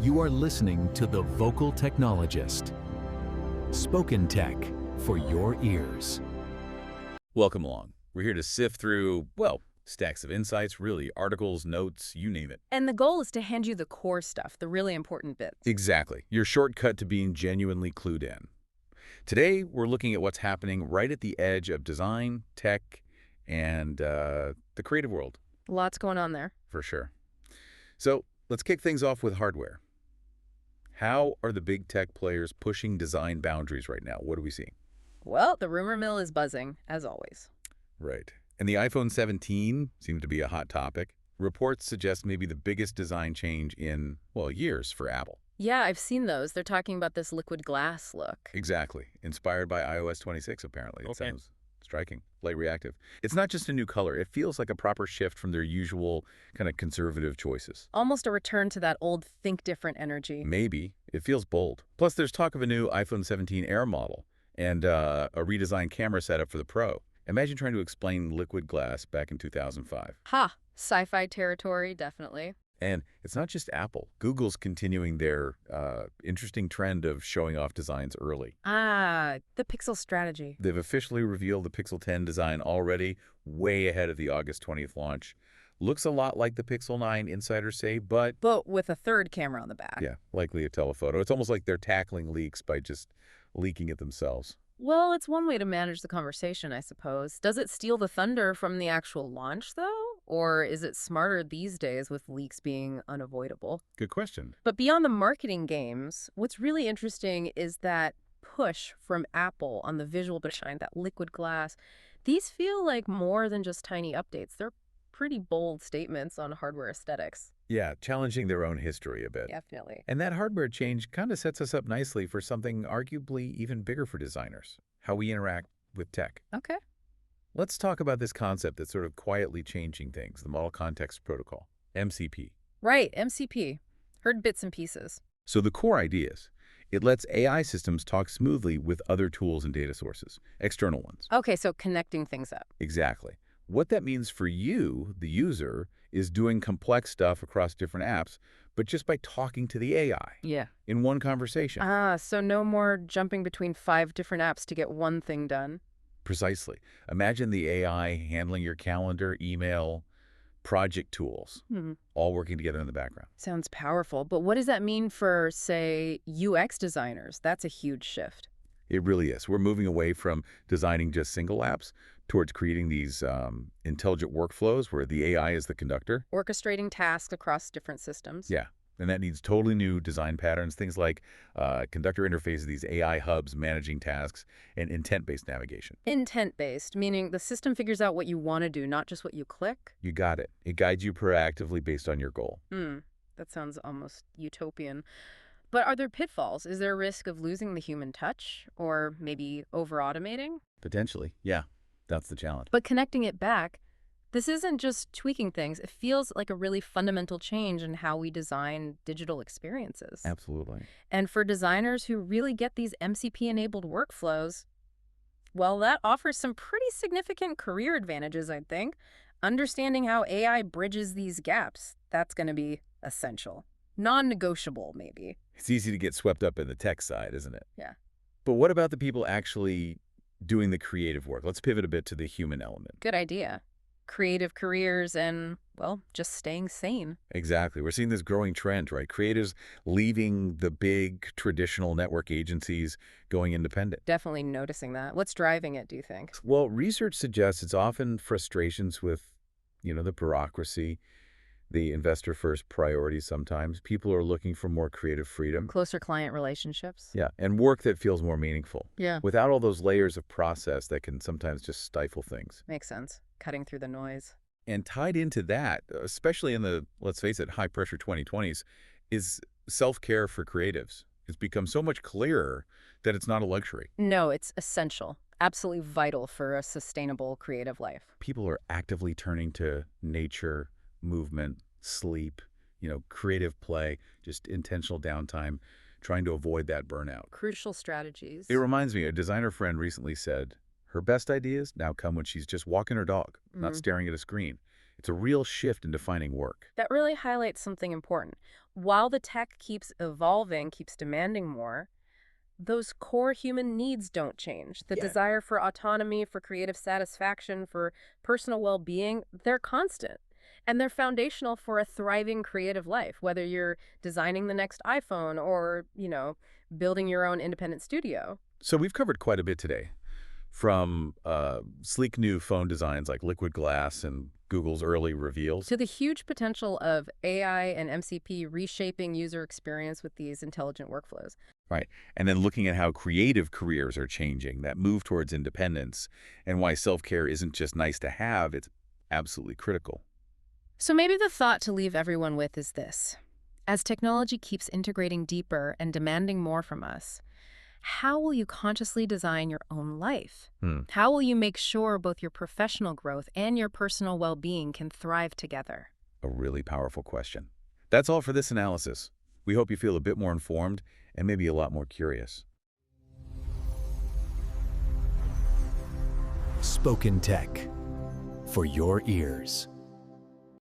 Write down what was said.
You are listening to The Vocal Technologist. Spoken tech for your ears. Welcome along. We're here to sift through, well, stacks of insights, really, articles, notes, you name it. And the goal is to hand you the core stuff, the really important bits. Exactly. Your shortcut to being genuinely clued in. Today, we're looking at what's happening right at the edge of design, tech, and the creative world. Lots going on there. For sure. So let's kick things off with hardware. How are the big tech players pushing design boundaries right now? What are we seeing? Well, the rumor mill is buzzing, as always. Right. And the iPhone 17 seems to be a hot topic. Reports suggest maybe the biggest design change in, well, years for Apple. Yeah, I've seen those. They're talking about this liquid glass look. Exactly. Inspired by iOS 26, apparently. It Okay. sounds striking. Light-reactive. It's not just a new color. It feels like a proper shift from their usual kind of conservative choices. Almost a return to that old think different energy. Maybe. It feels bold. Plus, there's talk of a new iPhone 17 Air model and a redesigned camera setup for the Pro. Imagine trying to explain liquid glass back in 2005. Ha! Sci-fi territory, definitely. And it's not just Apple. Google's continuing their interesting trend of showing off designs early. Ah, the Pixel strategy. They've officially revealed the Pixel 10 design already, way ahead of the August 20th launch. Looks a lot like the Pixel 9, insiders say, but with a third camera on the back. yeah, likely a telephoto. It's almost like they're tackling leaks by just leaking it themselves. Well, it's one way to manage the conversation, I suppose. Does it steal the thunder from the actual launch, though? Or is it smarter these days with leaks being unavoidable? Good question. But beyond the marketing games, what's really interesting is that push from Apple on the visual design, that liquid glass. These feel like more than just tiny updates. They're pretty bold statements on hardware aesthetics. Yeah, challenging their own history a bit. Definitely. And that hardware change kind of sets us up nicely for something arguably even bigger for designers, how we interact with tech. Okay. Let's talk about this concept that's sort of quietly changing things, the Model Context Protocol, MCP. Right, MCP. Heard bits and pieces. So the core idea is it lets AI systems talk smoothly with other tools and data sources, external ones. Okay, so connecting things up. Exactly. What that means for you, the user, is doing complex stuff across different apps, but just by talking to the AI Yeah. in one conversation. Ah, so no more jumping between 5 different apps to get one thing done. Precisely. Imagine the AI handling your calendar, email, project tools, all working together in the background. Sounds powerful, but what does that mean for, say, UX designers? That's a huge shift. It really is. We're moving away from designing just single apps towards creating these intelligent workflows where the AI is the conductor. Orchestrating tasks across different systems. Yeah, and that needs totally new design patterns, things like conductor interfaces, these AI hubs managing tasks, and intent-based navigation. Intent-based, meaning the system figures out what you want to do, not just what you click. You got it. It guides you proactively based on your goal. That sounds almost utopian. But are there pitfalls? Is there a risk of losing the human touch or maybe over-automating? Potentially, yeah. That's the challenge. But connecting it back, this isn't just tweaking things. It feels like a really fundamental change in how we design digital experiences. Absolutely. And for designers who really get these MCP-enabled workflows, well, that offers some pretty significant career advantages, I think. Understanding how AI bridges these gaps, that's going to be essential. Non-negotiable, maybe. It's easy to get swept up in the tech side, isn't it? Yeah. But what about the people actually doing the creative work? Let's pivot a bit to the human element. Good idea. Creative careers and, well, just staying sane. Exactly. We're seeing this growing trend, right? Creators leaving the big traditional network agencies, going independent. Definitely noticing that. What's driving it, do you think? Well, research suggests it's often frustrations with, the bureaucracy, the investor-first priorities sometimes. People are looking for more creative freedom. Closer client relationships. Yeah, and work that feels more meaningful. Yeah. Without all those layers of process that can sometimes just stifle things. Makes sense. Cutting through the noise. And tied into that, especially in the, let's face it, high-pressure 2020s, is self-care for creatives. It's become so much clearer that it's not a luxury. No, it's essential. Absolutely vital for a sustainable creative life. People are actively turning to nature, movement, sleep, creative play, just intentional downtime, trying to avoid that burnout. Crucial strategies. It reminds me, a designer friend recently said, her best ideas now come when she's just walking her dog, not staring at a screen. It's a real shift in defining work. That really highlights something important. While the tech keeps evolving, keeps demanding more, those core human needs don't change. The Yeah. desire for autonomy, for creative satisfaction, for personal well-being, they're constant. And they're foundational for a thriving creative life, whether you're designing the next iPhone or, building your own independent studio. So we've covered quite a bit today, from sleek new phone designs like liquid glass and Google's early reveals. To the huge potential of AI and MCP reshaping user experience with these intelligent workflows. Right. And then looking at how creative careers are changing, that move towards independence, and why self-care isn't just nice to have, it's absolutely critical. So maybe the thought to leave everyone with is this. As technology keeps integrating deeper and demanding more from us, how will you consciously design your own life? How will you make sure both your professional growth and your personal well-being can thrive together? A really powerful question. That's all for this analysis. We hope you feel a bit more informed and maybe a lot more curious. Spoken Tech for your ears.